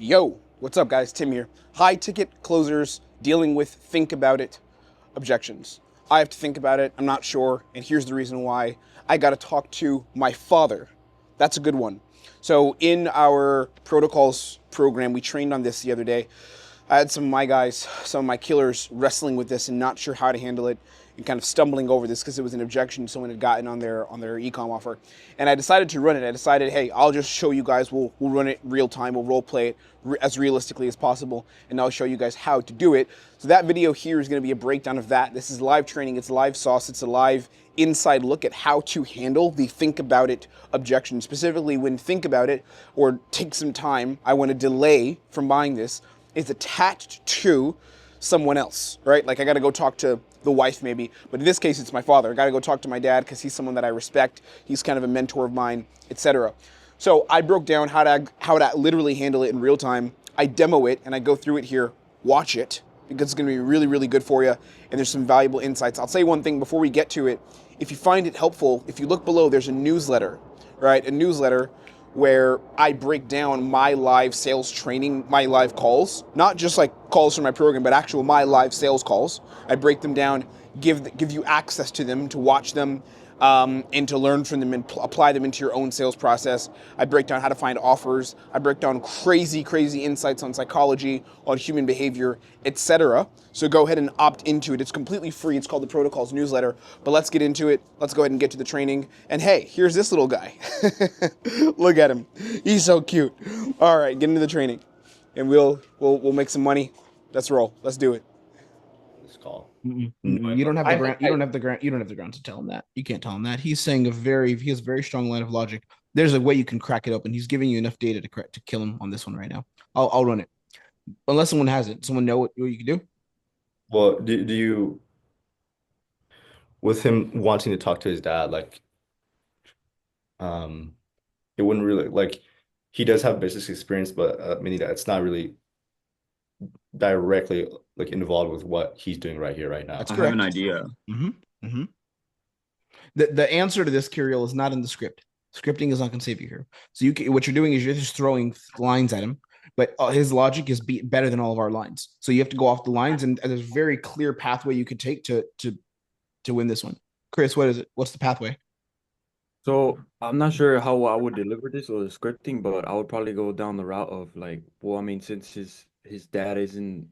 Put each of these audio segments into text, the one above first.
Yo, what's up, guys? Tim here. High ticket closers dealing with think about it objections. I have to think about it. I'm not sure. And here's the reason why. I got to talk to my father. That's a good one. So, in our protocols program, we trained on this the other day. I had some of my guys, some of my killers wrestling with this and not sure how to handle it and kind of stumbling over this because it was an objection someone had gotten on their ecomm offer. And I decided to run it. I decided, hey, I'll just show you guys. We'll run it real time. We'll role play it as realistically as possible, and I'll show you guys how to do it. So that video here is going to be a breakdown of that. This is live training. It's live sauce. It's a live inside look at how to handle the think about it objection. Specifically, when think about it or take some time, I want to delay from buying this, is attached to someone else, right? Like I got to go talk to the wife maybe, but in this case it's my father. I got to go talk to my dad because he's someone that I respect. He's kind of a mentor of mine, etc. So I broke down how to literally handle it in real time. I demo it and I go through it here. Watch it because it's going to be really, really good for you. And there's some valuable insights. I'll say one thing before we get to it. If you find it helpful, if you look below, there's a newsletter, right? A newsletter where I break down my live sales training, my live calls, not just like calls from my program, but actual my live sales calls. I break them down, give you access to them, to watch them, and to learn from them and apply them into your own sales process. I break down how to find offers. I break down crazy insights on psychology, on human behavior, etc. So go ahead and opt into it. It's completely free. It's called the Protocols newsletter. But let's get into it. Let's go ahead and get to the training. And hey, here's this little guy. Look at him. He's so cute. All right, get into the training, and we'll make some money. Let's roll. Let's do it. This call. You don't have the ground. You don't have the ground. You don't have the ground to tell him that. You can't tell him that. He's saying he has a very strong line of logic. There's a way you can crack it open. He's giving you enough data to kill him on this one right now. I'll run it. Unless someone has it. Someone know what you can do? Well, do you, with him wanting to talk to his dad, like, um, it wouldn't really, like, he does have business experience, but meaning that it's not really directly like involved with what he's doing right here, right now. That's I correct. have an idea. The answer to this, Kyrill, is not in the script. Scripting is not going to save you here. So what you're doing is you're just throwing lines at him, but his logic is better than all of our lines. So you have to go off the lines, and there's a very clear pathway you could take to win this one. Chris, what is it? What's the pathway? So I'm not sure how I would deliver this or the scripting, but I would probably go down the route of like, well, I mean, since his dad isn't,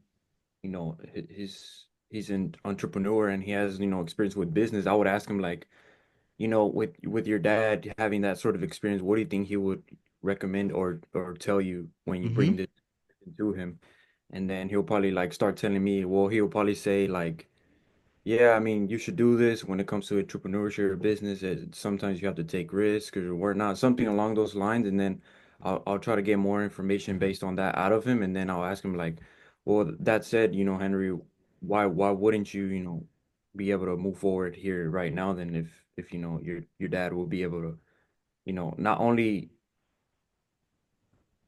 he's an entrepreneur and he has, experience with business, I would ask him like, with your dad having that sort of experience, what do you think he would recommend or tell you when you bring this to him? And then he'll probably like start telling me, well, he'll probably say like, yeah, I mean, you should do this when it comes to entrepreneurship or business. Sometimes you have to take risks or whatnot, something along those lines. And then I'll try to get more information based on that out of him. And then I'll ask him like, well, that said, Henry, why wouldn't you, be able to move forward here right now then if your dad will be able to, not only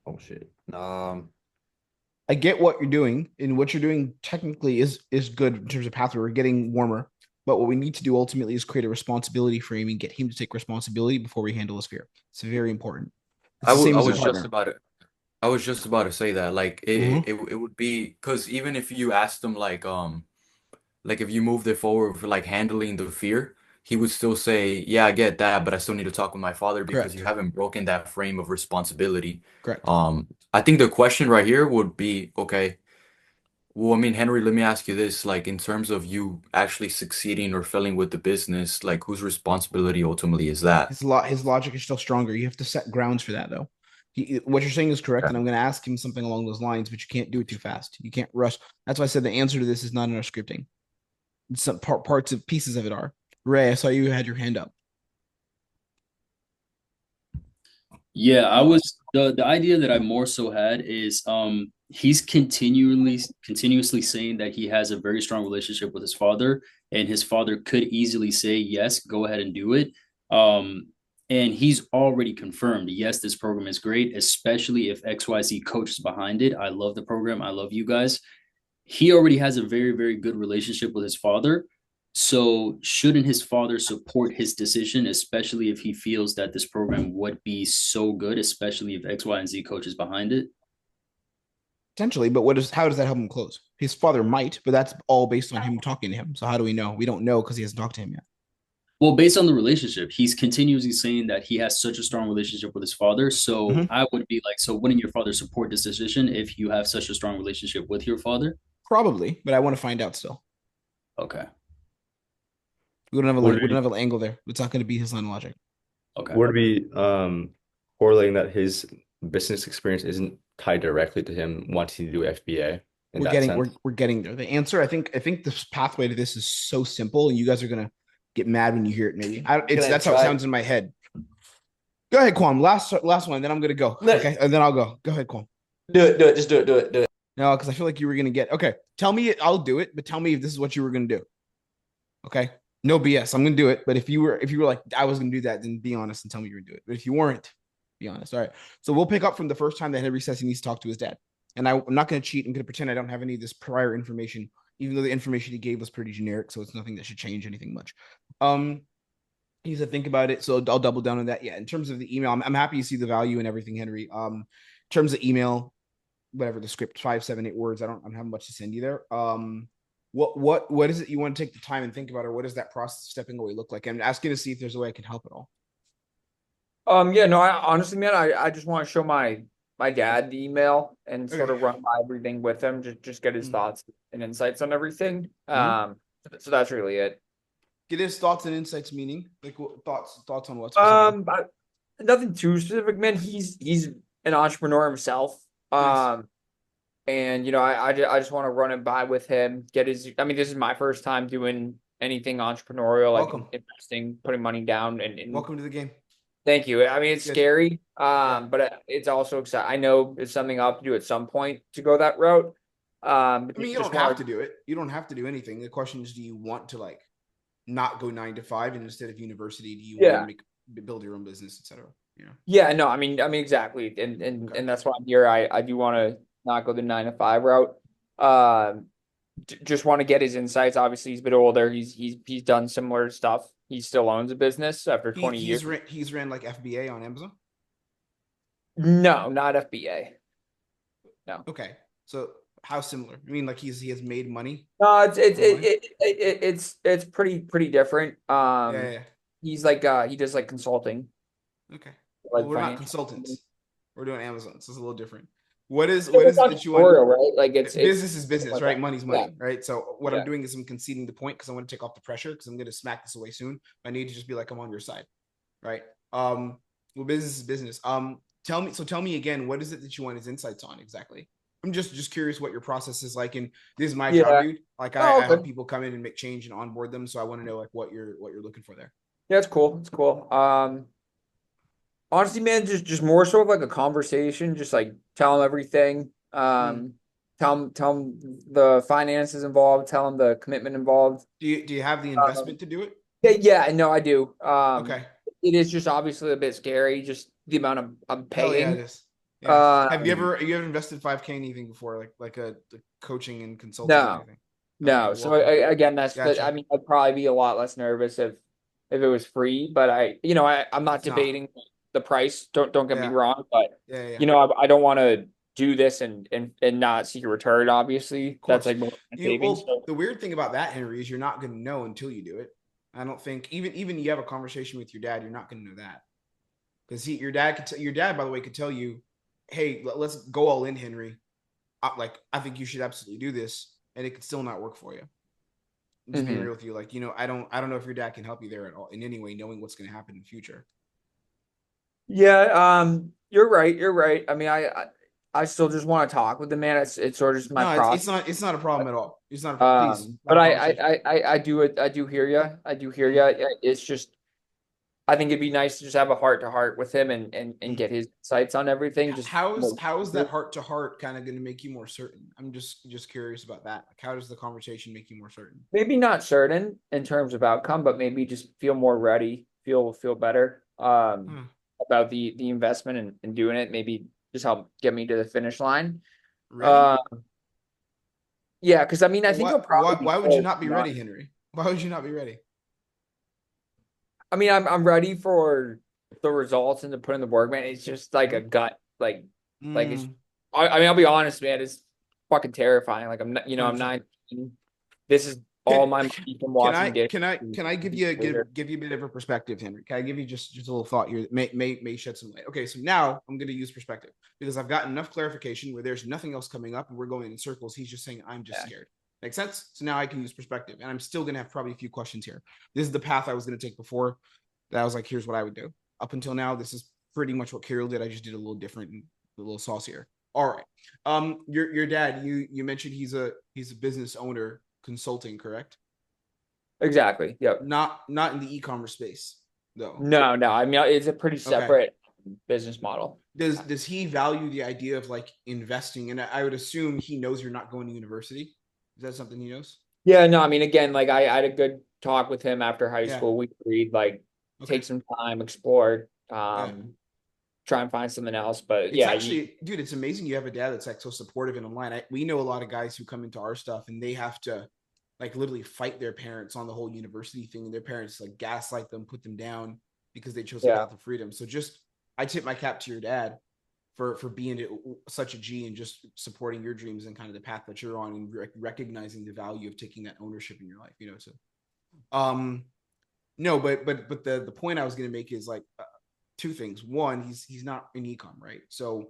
oh shit. I get what you're doing, and what you're doing technically is good in terms of pathway. We're getting warmer, but what we need to do ultimately is create a responsibility for him and get him to take responsibility before we handle his fear. It's very important. It's I the would same I as a was just partner. about to I was just about to say that like it would be because even if you asked him like if you moved it forward for like handling the fear, he would still say, "Yeah, I get that, but I still need to talk with my father because you Correct. haven't broken that frame of responsibility." Correct. I think the question right here would be, okay, well, I mean, Henry, let me ask you this, like in terms of you actually succeeding or failing with the business, like whose responsibility ultimately is that? His logic is still stronger. You have to set grounds for that though. What you're saying is correct, and I'm going to ask him something along those lines, but you can't do it too fast. You can't rush. That's why I said the answer to this is not in our scripting. Some parts of pieces of it are. Ray, I saw you had your hand up. Yeah, I was the idea that I more so had is he's continuously saying that he has a very strong relationship with his father, and his father could easily say, yes, go ahead and do it. And he's already confirmed, yes, this program is great, especially if XYZ coach is behind it. I love the program. I love you guys. He already has a very, very good relationship with his father. So, shouldn't his father support his decision, especially if he feels that this program would be so good, especially if X, Y, and Z coach is behind it? Potentially, but how does that help him close? His father might, but that's all based on him talking to him. So how do we know? We don't know because he hasn't talked to him yet. Well, based on the relationship, he's continuously saying that he has such a strong relationship with his father. So I would be like, so wouldn't your father support this decision if you have such a strong relationship with your father? Probably, but I want to find out still. Okay. We don't Would have it an angle there. It's not going to be his line of logic. Okay. would it be correlating that his business experience isn't tied directly to him wanting to do FBA in that sense? We're getting there. The answer, I think this pathway to this is so simple, and you guys are gonna get mad when you hear it. Maybe that's how it sounds in my head. Go ahead, Kwam. Last one, then I'm gonna go. Okay, and then I'll go. Go ahead, Kwam. Do it. Just do it. No, because I feel like you were gonna get. Okay, tell me. I'll do it, but tell me if this is what you were gonna do. Okay, no BS. I'm gonna do it. But if you were like I was gonna do that, then be honest and tell me you were gonna do it. But if you weren't, be honest. All right. So we'll pick up from the first time that Henry says he needs to talk to his dad. And I'm not going to cheat. I'm going to pretend I don't have any of this prior information, even though the information he gave was pretty generic. So it's nothing that should change anything much. He said, think about it. So I'll double down on that. Yeah. In terms of the email, I'm happy you see the value and everything, Henry. In terms of email, whatever the script, 5, 7, 8 words. I don't have much to send you there. What is it you want to take the time and think about, or what does that process of stepping away look like? I'm asking to see if there's a way I can help at all. Yeah, no, I honestly, man, I just want to show my dad the email and sort of run by everything with him, just get his thoughts and insights on everything. So that's really it. Get his thoughts and insights, meaning like thoughts on what? Nothing too specific, man. He's an entrepreneur himself. Nice. And I just want to run it by with him, get his. I mean, this is my first time doing anything entrepreneurial, like investing, putting money down, and welcome to the game. Thank you. I mean, it's Good. scary, but it's also exciting. I know it's something I'll have to do at some point to go that route. I mean, you don't have to do it. You don't have to do anything. The question is, do you want to like not go 9 to 5, and instead of university, do you want to build your own business, etc.? Yeah, no, I mean exactly, and that's why I'm here. I do want to not go the 9 to 5 route. Just want to get his insights. Obviously, he's a bit older. He's done similar stuff. He still owns a business after 20 years. He's ran like FBA on Amazon. No, not FBA. No. Okay, so how similar? I mean, like he has made money. No, it's pretty different. He's like he does like consulting. Okay. Like we're not consultants. We're doing Amazon, so it's a little different. What is it that you want? Right? Like it's business is business, right? Money's money, right? So what I'm Yeah. doing is I'm conceding the point because I want to take off the pressure because I'm going to smack this away soon. I need to just be like, I'm on your side, right? Well, business is business. Tell me again, what is it that you want his insights on exactly? I'm just curious what your process is like, and this is my job, dude. Like I help people come in and make change and onboard them, so I want to know like what you're looking for there. Yeah, it's cool. It's cool. Honestly, man, just more so of like a conversation, just like tell him everything. Tell him the finances involved, tell him the commitment involved. Do you have the investment to do it? Yeah, no, I do. Okay. It is just obviously a bit scary, just the amount I'm paying. Oh, yeah, it is. Yeah. Have you ever invested 5K in anything before, like a coaching and consulting? No. Or anything? No. Okay, So well, again, gotcha. I mean, I'd probably be a lot less nervous if it was free, but I'm not debating the price. Don't get me wrong, but I don't want to do this and not see a return. Obviously, that's like more savings. The weird thing about that, Henry, is you're not going to know until you do it. I don't think even you have a conversation with your dad, you're not going to know that because your dad, by the way, could tell you, hey, let's go all in, Henry. I think you should absolutely do this, and it could still not work for you. Just being real with you, like I don't know if your dad can help you there at all in any way, knowing what's going to happen in the future. Yeah, you're right. I mean, I still just want to talk with the man. It's sort of just my process. It's not a problem at all. It's not a problem. Please, but I do hear you. It's just I think it'd be nice to just have a heart to heart with him and get his insights on everything. Just how is that heart to heart kind of going to make you more certain? I'm just curious about that. Like, how does the conversation make you more certain? Maybe not certain in terms of outcome, but maybe just feel more ready, feel better about the investment and doing it. Maybe just help get me to the finish line. Ready? Yeah, because I mean, I think why would you not be ready, Henry? Why would you not be ready? I mean, I'm ready for the results and to put in the work, man. It's just like a gut, like it's. I mean, I'll be honest, man. fucking terrifying. Like I'm not, I'm 19. This is all my money from watching. Can I give you a bit of a perspective, Henry? Can I give you just a little thought here that may shed some light? Okay, so now I'm going to use perspective because I've got enough clarification where there's nothing else coming up and we're going in circles. He's just saying I'm just scared. Make sense? So now I can use perspective, and I'm still going to have probably a few questions here. This is the path I was going to take before. That I was like, here's what I would do. Up until now, this is pretty much what Kyrill did. I just did a little different and a little saucier. All right. Your dad, you mentioned he's a business owner consulting, correct? Exactly. Yep. Not in the e-commerce space, though. No. I mean, it's a pretty separate business model. Does he value the idea of like investing? And I would assume he knows you're not going to university. Is that something he knows? Yeah, no, I mean, again, like I had a good talk with him after high school. We agreed, like, take some time, explore, try and find something else. But it's actually, dude, it's amazing you have a dad that's like so supportive and online. We know a lot of guys who come into our stuff and they have to like literally fight their parents on the whole university thing, and their parents like gaslight them, put them down because they chose to path of freedom. So just, I tip my cap to your dad for being such a G and just supporting your dreams and kind of the path that you're on, and recognizing the value of taking that ownership in your life, So, no, but the point I was going to make is like two things. One, he's not in ecomm, right? So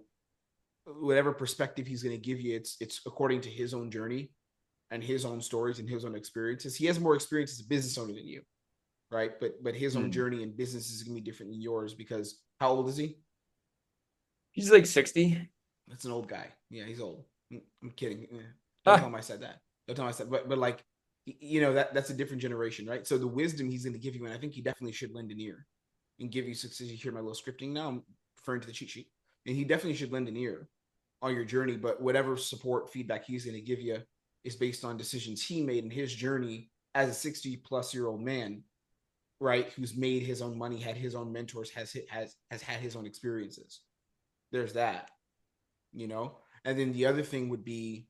whatever perspective he's going to give you, it's according to his own journey and his own stories and his own experiences. He has more experience as a business owner than you, right? But his own journey and business is going to be different than yours because how old is he? He's like 60. That's an old guy. Yeah, he's old. I'm kidding. Don't tell him I said that. Don't tell him I said. But like, that's a different generation, right? So the wisdom he's going to give you, and I think he definitely should lend an ear and give you success. You hear my little scripting now. I'm referring to the cheat sheet, and he definitely should lend an ear on your journey. But whatever support feedback he's going to give you is based on decisions he made in his journey as a 60-plus-year-old man, right? Who's made his own money, had his own mentors, has had his own experiences. There's that, and then the other thing would be,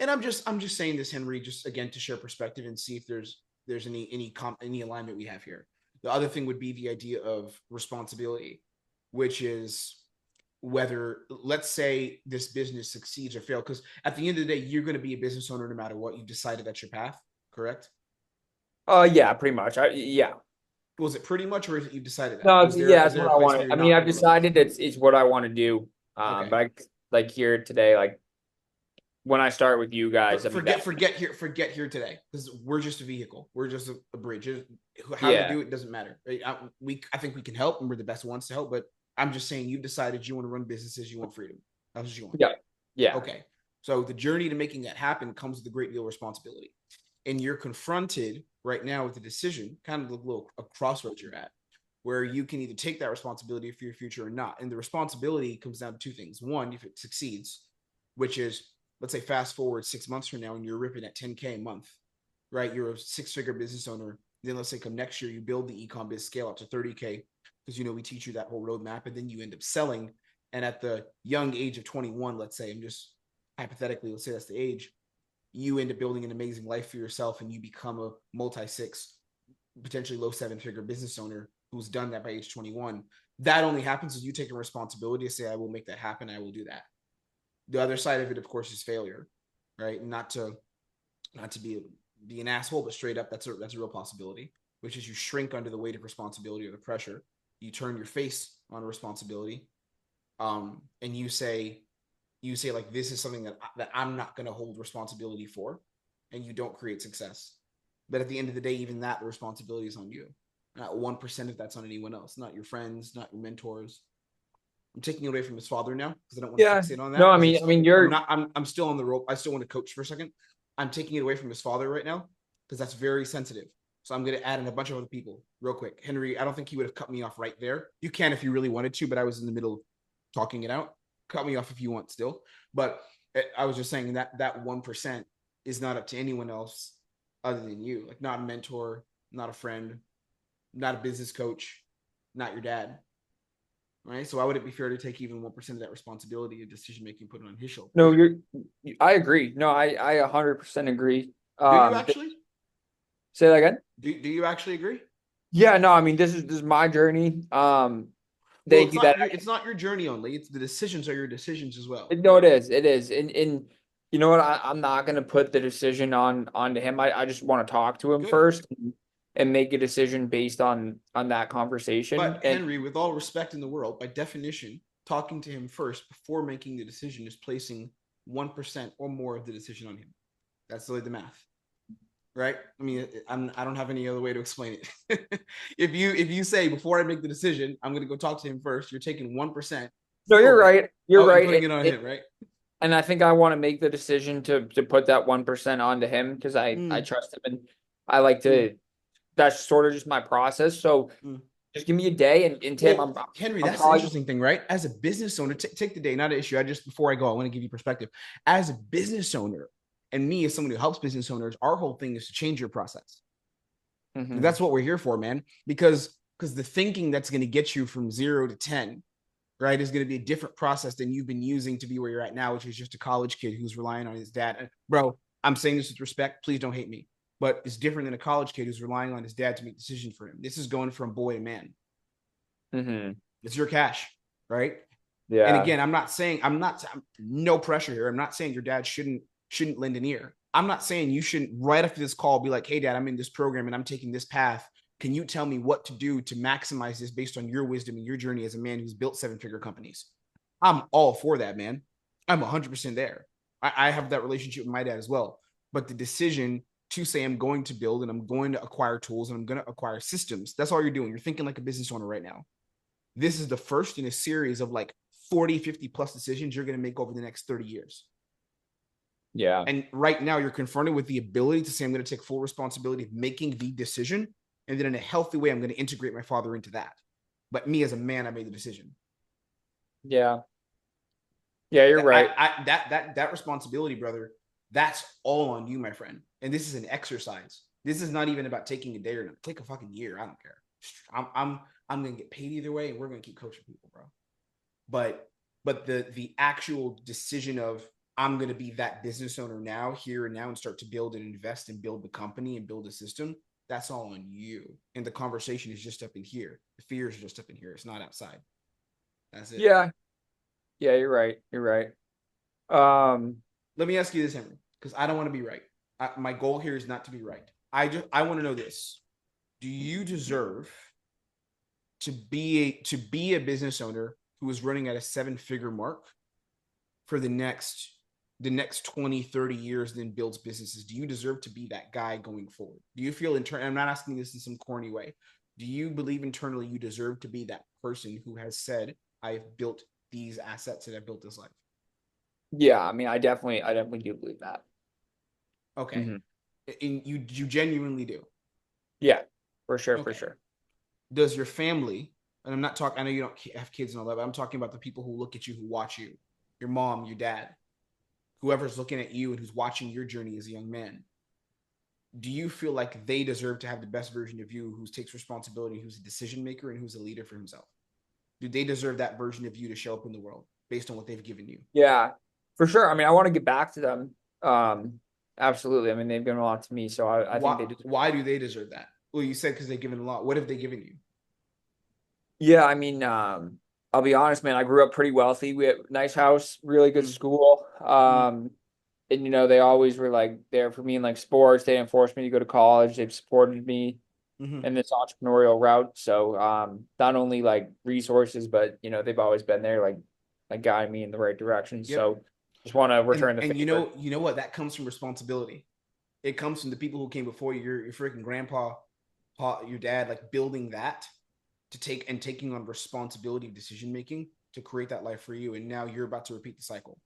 and I'm just saying this, Henry, just again to share perspective and see if there's any alignment we have here. The other thing would be the idea of responsibility, which is whether, let's say, this business succeeds or fails, because at the end of the day, you're going to be a business owner no matter what. You've decided that's your path, correct? Yeah, pretty much. Was it pretty much, or is it you decided that? No, that's what I want. I mean, I've decided it's what I want to do. But I, like here today, like when I start with you guys, forget here today, because we're just a vehicle. We're just a bridge. How to do it doesn't matter. Right? I think we can help, and we're the best ones to help. But I'm just saying, you've decided you want to run businesses, you want freedom. That's what you want. Yeah. Okay. So the journey to making that happen comes with a great deal of responsibility, and you're confronted right now with a decision, kind of a crossroads you're at, where you can either take that responsibility for your future or not. And the responsibility comes down to two things. One, if it succeeds, which is, let's say, fast forward 6 months from now and you're ripping at 10K a month, right? You're a 6-figure business owner. Then let's say come next year, you build the e-com biz, scale up to 30K, because, we teach you that whole roadmap, and then you end up selling. And at the young age of 21, let's say, I'm just hypothetically, let's say that's the age, you end up building an amazing life for yourself, and you become a multi-6, potentially low 7-figure business owner who's done that by age 21. That only happens as you take a responsibility to say, I will make that happen. I will do that. The other side of it, of course, is failure, right? Not to be an asshole, but straight up, that's a real possibility, which is you shrink under the weight of responsibility or the pressure. You turn your face on responsibility, and you say like, this is something that I'm not going to hold responsibility for, and you don't create success. But at the end of the day, even that, the responsibility is on you. Not 1% if that's on anyone else, not your friends, not your mentors. I'm taking it away from his father now because I don't want to fixate on that. No, I mean, you're not. I'm still on the rope. I still want to coach for a second. I'm taking it away from his father right now because that's very sensitive. So I'm going to add in a bunch of other people real quick. Henry, I don't think he would have cut me off right there. You can if you really wanted to, but I was in the middle of talking it out. Cut me off if you want still. But I was just saying that 1% is not up to anyone else other than you. Like, not a mentor, not a friend, not a business coach, not your dad. Right? So why would it be fair to take even 1% of that responsibility of decision making, put it on his shoulder? No, I agree. No, I 100% agree. Do you actually? Say that again? Do you actually agree? Yeah, no, I mean, this is my journey. thank you. It's not your journey only. It's the decisions are your decisions as well. No, it is. It is. And you know what? I'm not gonna put the decision onto him. I just want to talk to him Good. first and make a decision based on that conversation. But And Henry, with all respect in the world, by definition, talking to him first before making the decision is placing 1% or more of the decision on him. That's the math, right? I mean, I don't have any other way to explain it. If you say before I make the decision, I'm going to go talk to him first, you're taking 1%. no, you're right. You're right. Putting it on him, right? And I think I want to make the decision to put that 1% onto him because I trust him and I like to. That's sort of just my process. So just give me a day and Tim, well, Henry, that's the interesting thing, right? As a business owner, take the day, not an issue. Before I go, I want to give you perspective. As a business owner, and me as someone who helps business owners, our whole thing is to change your process. That's what we're here for, man. Because the thinking that's going to get you from 0 to 10, right, is going to be a different process than you've been using to be where you're at now, which is just a college kid who's relying on his dad. And bro, I'm saying this with respect. Please don't hate me. But it's different than a college kid who's relying on his dad to make decisions for him. This is going from boy to man. It's your cash, right? Yeah. And again, I'm no pressure here. I'm not saying your dad shouldn't lend an ear. I'm not saying you shouldn't right after this call be like, hey, dad, I'm in this program and I'm taking this path. Can you tell me what to do to maximize this based on your wisdom and your journey as a man who's built 7-figure companies? I'm all for that, man. I'm 100% there. I have that relationship with my dad as well. But the decision to say I'm going to build and I'm going to acquire tools and I'm going to acquire systems, that's all you're doing. You're thinking like a business owner right now. This is the first in a series of like 40, 50 plus decisions you're going to make over the next 30 years. Yeah. And right now you're confronted with the ability to say, I'm going to take full responsibility of making the decision. And then in a healthy way, I'm going to integrate my father into that. But me as a man, I made the decision. Yeah. Yeah, you're right. That responsibility, brother, that's all on you, my friend. And this is an exercise. This is not even about taking a day or not. Take a fucking year. I don't care. I'm going to get paid either way, and we're going to keep coaching people, bro. But the actual decision of I'm going to be that business owner now, here and now, and start to build and invest and build the company and build a system, that's all on you. And the conversation is just up in here. The fears are just up in here. It's not outside. That's it. Yeah. Yeah, you're right. You're right. Let me ask you this, Henry, because I don't want to be right. My goal here is not to be right. I want to know this. Do you deserve to be a business owner who is running at a 7-figure mark for the next 20, 30 years, then builds businesses? Do you deserve to be that guy going forward? Do you feel I'm not asking this in some corny way. Do you believe internally you deserve to be that person who has said, I've built these assets and I've built this life? Yeah, I mean, I definitely do believe that. Okay. And you genuinely do? Yeah, for sure, Okay. for sure. Does your family, and I'm not talking, I know you don't have kids and all that, but I'm talking about the people who look at you, who watch you, your mom, your dad, whoever's looking at you and who's watching your journey as a young man. Do you feel like they deserve to have the best version of you, who takes responsibility, who's a decision maker, and who's a leader for himself? Do they deserve that version of you to show up in the world based on what they've given you? Yeah, for sure. I mean, I want to get back to them. Absolutely. I mean, they've given a lot to me, so I think they do. Why do they deserve that? Well, you said because they've given a lot. What have they given you? Yeah, I mean, I'll be honest, man. I grew up pretty wealthy. We had a nice house, really good school. And you know, they always were like there for me in like sports. They didn't force me to go to college. They've supported me in this entrepreneurial route. So not only like resources, but you know, they've always been there, like guiding me in the right direction. Yep. So just want to return the favor. And you know what? That comes from responsibility. It comes from the people who came before you. Your freaking grandpa, your dad, like building that taking on responsibility of decision making to create that life for you. And now you're about to repeat the cycle.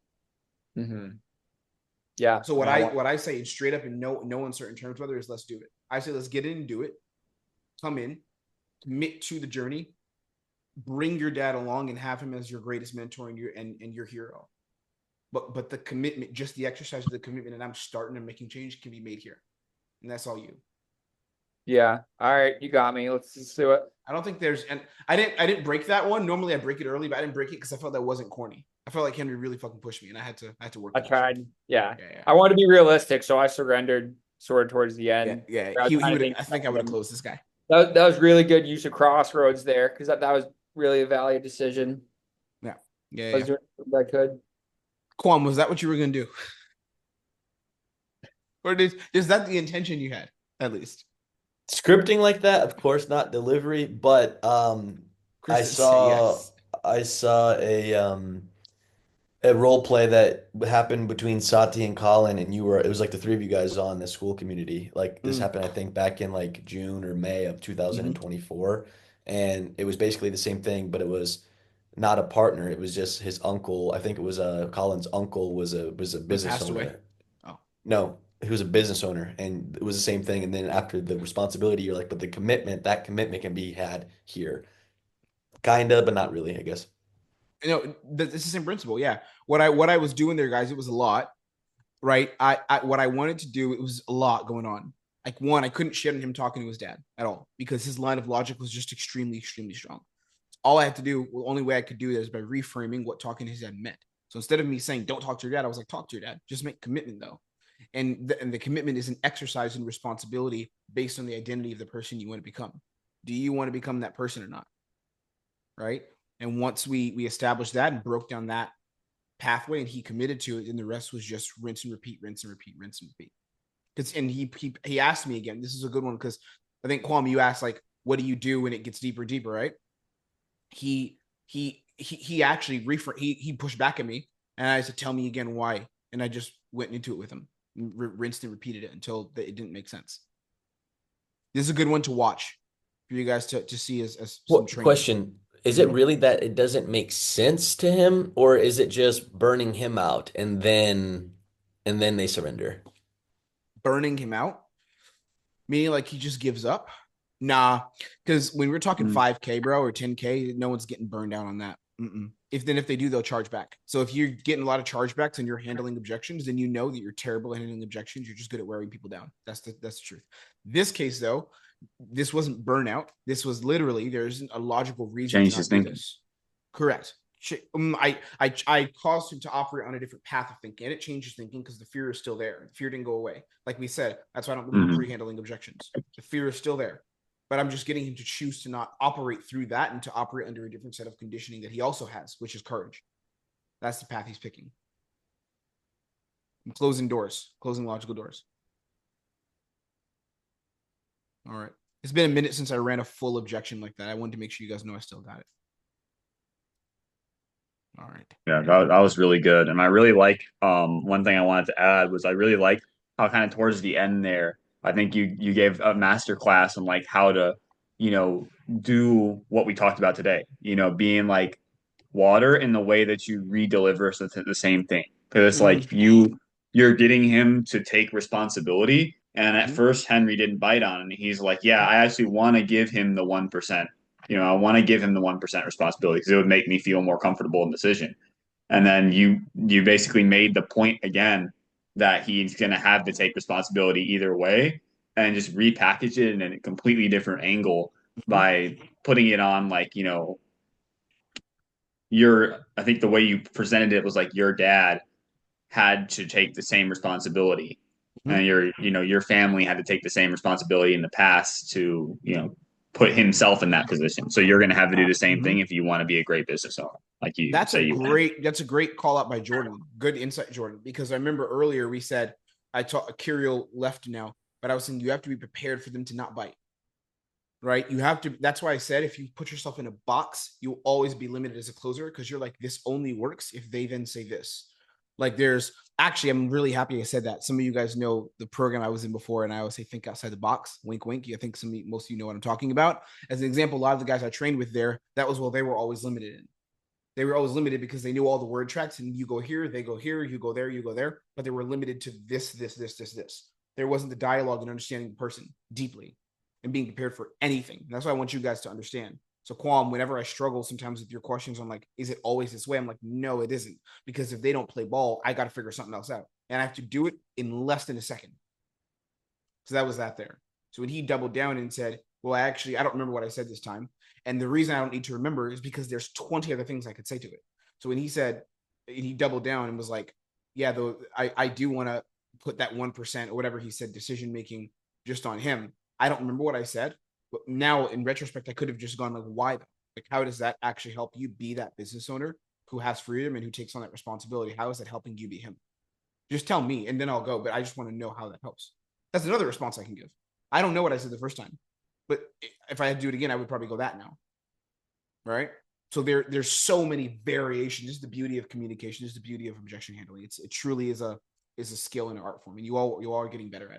Yeah. So what I say in straight up and no uncertain terms, whether is let's do it. I say let's get in and do it. Come in, commit to the journey, bring your dad along and have him as your greatest mentor and your hero. But the commitment, just the exercise of the commitment, and I'm starting and making change can be made here. And that's all you. Yeah. All right. You got me. Let's do it. I don't think and I didn't break that one. Normally I break it early, but I didn't break it because I felt that wasn't corny. I felt like Henry really fucking pushed me and I had to work. I tried. Yeah. I wanted to be realistic, so I surrendered sort of towards the end. Yeah. I think I would have closed this guy. That was really good use of crossroads there, because that was really a valid decision. Yeah. I was doing what I could. Kwam, was that what you were going to do? Or is that the intention you had, at least? Scripting like that, of course, not delivery, but I Chris did say saw yes. I saw a role play that happened between Sati and Colin, and it was like the three of you guys on the school community. Like this happened, I think, back in like June or May of 2024. And it was basically the same thing, but it was not a partner. It was just his uncle. I think it was Colin's uncle was a That business passed away. owner. Oh. No, he was a business owner, and it was the same thing. And then after the responsibility, you're like, but the commitment, that commitment can be had here. Kinda, but not really, I guess. It's the same principle. Yeah. What I was doing there, guys, it was a lot, right? What I wanted to do, it was a lot going on. Like one, I couldn't shit on him talking to his dad at all because his line of logic was just extremely, extremely strong. All I had to do, the only way I could do that is by reframing what talking to his dad meant. So instead of me saying, don't talk to your dad, I was like, talk to your dad. Just make commitment, though. And the commitment is an exercise in responsibility based on the identity of the person you want to become. Do you want to become that person or not? Right? And once we established that and broke down that pathway and he committed to it, and the rest was just rinse and repeat, rinse and repeat, rinse and repeat. And he asked me again. This is a good one because I think Kwame, you asked like, what do you do when it gets deeper and deeper, right? He actually he pushed back at me, and I said, "Tell me again why." And I just went into it with him, rinsed and repeated it until it didn't make sense. This is a good one to watch for you guys to see as some training. Question. Is it really that it doesn't make sense to him, or is it just burning him out and then they surrender? Burning him out, meaning like he just gives up. Nah, because when we're talking 5K, bro, or 10K, no one's getting burned out on that. If they do, they'll charge back. So if you're getting a lot of chargebacks and you're handling objections, then you know that you're terrible at handling objections. You're just good at wearing people down. That's the truth. This case, though, this wasn't burnout. This was literally there's a logical reason Change to his not do thinking. this. Correct. I caused him to operate on a different path of thinking, and it changed his thinking because the fear is still there. The fear didn't go away. Like we said, that's why I don't believe in pre-handling objections. The fear is still there. But I'm just getting him to choose to not operate through that and to operate under a different set of conditioning that he also has, which is courage. That's the path he's picking. I'm closing logical doors. All right. It's been a minute since I ran a full objection like that. I wanted to make sure you guys know I still got it. All right. Yeah, that was really good. And I really like one thing I wanted to add was I really like how kind of towards the end there, I think you gave a master class on like how to, do what we talked about today, being like water in the way that you redeliver the same thing. Because it's like you're getting him to take responsibility. And at first Henry didn't bite on it. And he's like, yeah, I actually want to give him the 1%. I want to give him the 1% responsibility because it would make me feel more comfortable in the decision. And then you basically made the point again that he's going to have to take responsibility either way and just repackage it in a completely different angle by putting it on like, I think the way you presented it was like your dad had to take the same responsibility and your family had to take the same responsibility in the past to, put himself in that position. So you're going to have to do the same thing if you want to be a great business owner. Like you that's say a great call out by Jordan. Good insight, Jordan, because I remember earlier we said Kyrill left now, but I was saying you have to be prepared for them to not bite. Right? You have to. That's why I said if you put yourself in a box, you'll always be limited as a closer because you're like, this only works if they then say this. Like I'm really happy I said that. Some of you guys know the program I was in before, and I always say think outside the box. Wink, wink. I think most of you know what I'm talking about. As an example, a lot of the guys I trained with there, that was what they were always limited in. They were always limited because they knew all the word tracks, and you go here, they go here, you go there, but they were limited to this. There wasn't the dialogue and understanding the person deeply and being prepared for anything. And that's what I want you guys to understand. So Kwam, whenever I struggle sometimes with your questions, I'm like, is it always this way? I'm like, no, it isn't. Because if they don't play ball, I got to figure something else out. And I have to do it in less than a second. So that was that there. So when he doubled down and said, well, I don't remember what I said this time. And the reason I don't need to remember is because there's 20 other things I could say to it. So when he doubled down and was like, yeah, though I do want to put that 1% or whatever he said, decision-making just on him. I don't remember what I said, but now in retrospect, I could have just gone like, why though? Like, how does that actually help you be that business owner who has freedom and who takes on that responsibility? How is that helping you be him? Just tell me, and then I'll go. But I just want to know how that helps. That's another response I can give. I don't know what I said the first time, but if I had to do it again, I would probably go that now. Right? So there's so many variations. This is the beauty of communication. This is the beauty of objection handling. It truly is a skill and an art form, and you all are getting better at it.